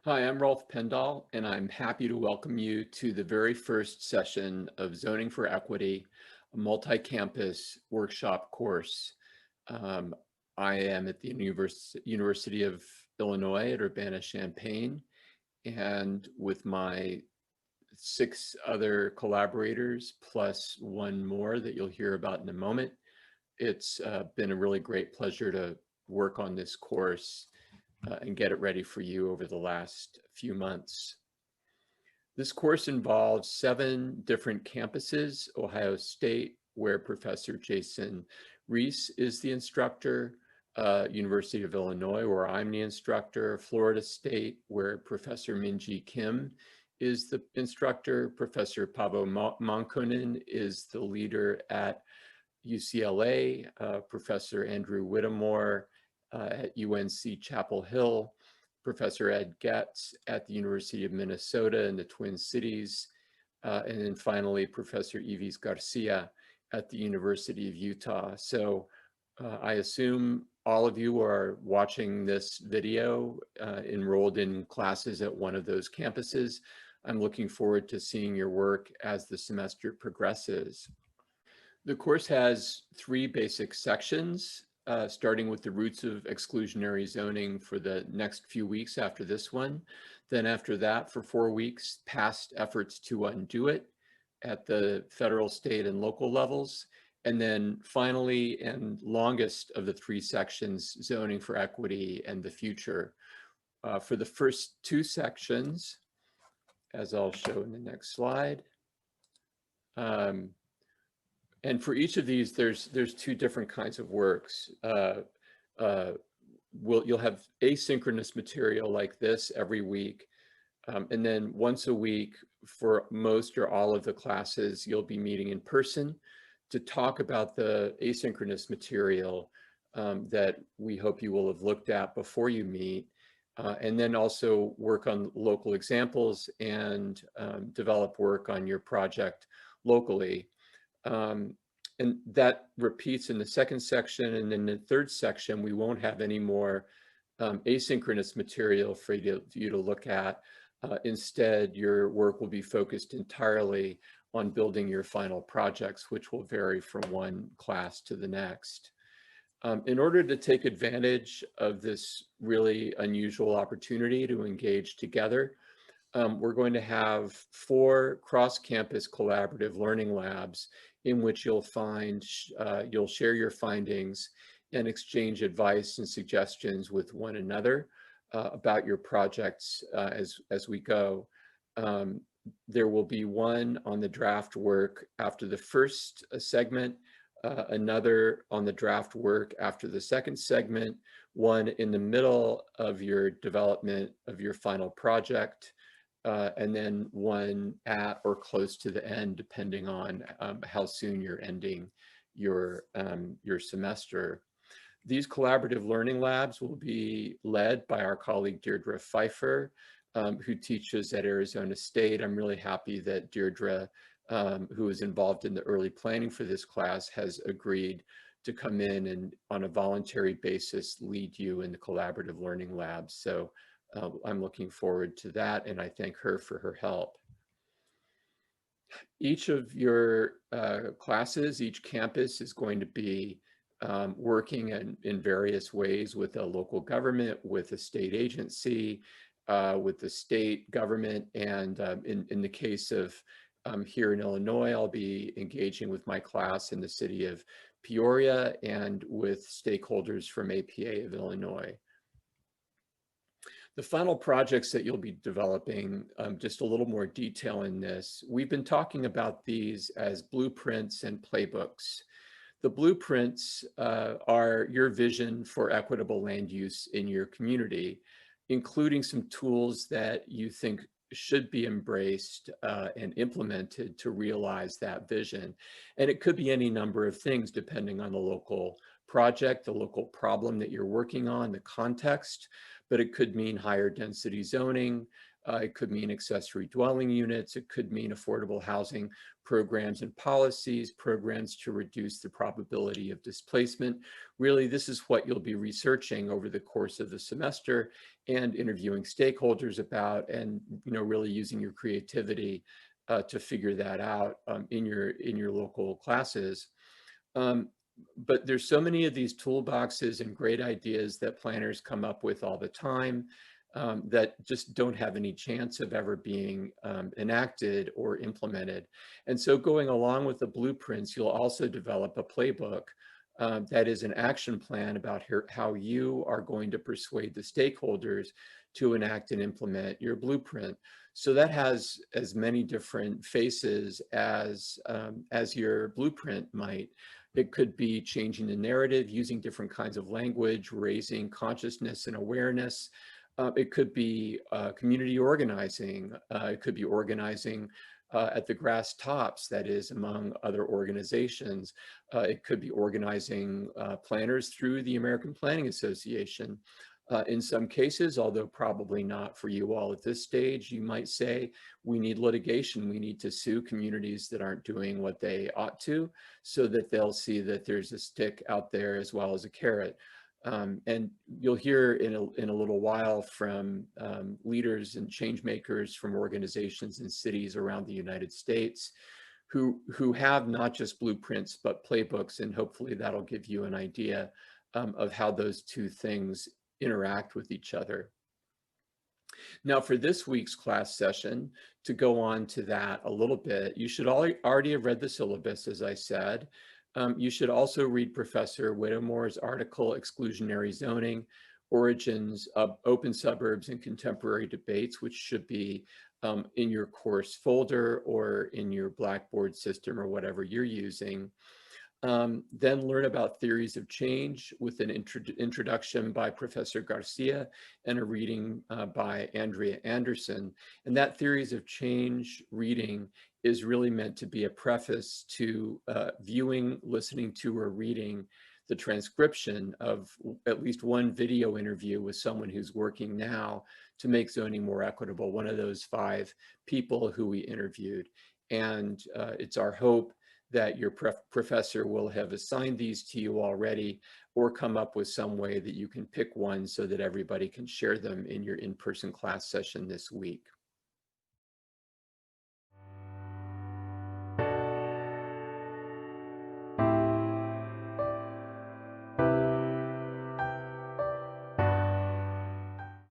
Hi, I'm Rolf Pendahl, and I'm happy to welcome you to the very first session of Zoning for Equity, a multi-campus workshop course. Um, I am at the University of Illinois at Urbana-Champaign, and with my 6 other collaborators, plus one more that you'll hear about in a moment, it's been a really great pleasure to work on this course and get it ready for you over the last few months. This course involves 7 different campuses: Ohio State, where Professor Jason Reese is the instructor; University of Illinois, where I'm the instructor; Florida State, where Professor Minji Kim is the instructor; Professor Paavo Monkonen is the leader at UCLA; Professor Andrew Whittemore at UNC Chapel Hill; Professor Ed Getz at the University of Minnesota in the Twin Cities; and then finally Professor Yves Garcia at the University of Utah. So I assume all of you are watching this video enrolled in classes at one of those campuses. I'm looking forward to seeing your work as the semester progresses. The course has 3 basic sections, starting with the roots of exclusionary zoning for the next few weeks after this one. Then after that, for 4 weeks, past efforts to undo it at the federal, state, and local levels. And then finally, and longest of the 3 sections, zoning for equity and the future. For the first 2 sections, as I'll show in the next slide, and for each of these, there's 2 different kinds of works. You'll have asynchronous material like this every week. And then once a week for most or all of the classes, you'll be meeting in person to talk about the asynchronous material that we hope you will have looked at before you meet. And then also work on local examples and develop work on your project locally. And that repeats in the second section. And in the third section, we won't have any more asynchronous material for you to look at. Instead, your work will be focused entirely on building your final projects, which will vary from one class to the next. In order to take advantage of this really unusual opportunity to engage together, we're going to have 4 cross-campus collaborative learning labs in which you'll share your findings and exchange advice and suggestions with one another about your projects as we go. There will be one on the draft work after the first segment, another on the draft work after the second segment, one in the middle of your development of your final project, and then one at or close to the end, depending on how soon you're ending your semester. These collaborative learning labs will be led by our colleague Deirdre Pfeiffer, who teaches at Arizona State. I'm really happy that Deirdre, who is involved in the early planning for this class, has agreed to come in and on a voluntary basis lead you in the collaborative learning labs. So I'm looking forward to that, and I thank her for her help. Each of your classes, each campus is going to be working in various ways with a local government, with a state agency, with the state government, and in the case of here in Illinois, I'll be engaging with my class in the city of Peoria and with stakeholders from APA of Illinois. The final projects that you'll be developing, just a little more detail in this. We've been talking about these as blueprints and playbooks. The blueprints are your vision for equitable land use in your community, including some tools that you think should be embraced and implemented to realize that vision. And it could be any number of things depending on the local project, the local problem that you're working on, the context, but it could mean higher density zoning, It could mean accessory dwelling units. It could mean affordable housing programs and policies, programs to reduce the probability of displacement. Really, this is what you'll be researching over the course of the semester and interviewing stakeholders about, and really using your creativity to figure that out in your local classes. But there's so many of these toolboxes and great ideas that planners come up with all the time that just don't have any chance of ever being enacted or implemented. And so going along with the blueprints, you'll also develop a playbook that is an action plan about how you are going to persuade the stakeholders to enact and implement your blueprint. So that has as many different faces as your blueprint might. It could be changing the narrative, using different kinds of language, raising consciousness and awareness. It could be community organizing. It could be organizing at the grass tops, that is, among other organizations. It could be organizing planners through the American Planning Association. In some cases, although probably not for you all at this stage, you might say, we need litigation. We need to sue communities that aren't doing what they ought to, so that they'll see that there's a stick out there as well as a carrot. And you'll hear in a little while from leaders and change makers from organizations and cities around the United States who have not just blueprints, but playbooks, and hopefully that'll give you an idea of how those two things interact with each other. Now, for this week's class session, to go on to that a little bit, you should already have read the syllabus, as I said. You should also read Professor Whittemore's article, Exclusionary Zoning, Origins of Open Suburbs and Contemporary Debates, which should be in your course folder or in your Blackboard system or whatever you're using. Then learn about theories of change with an introduction by Professor Garcia and a reading by Andrea Anderson. And that theories of change reading is really meant to be a preface to viewing, listening to, or reading the transcription of at least one video interview with someone who's working now to make zoning more equitable, one of those 5 people who we interviewed. And it's our hope that your professor will have assigned these to you already, or come up with some way that you can pick one so that everybody can share them in your in-person class session this week.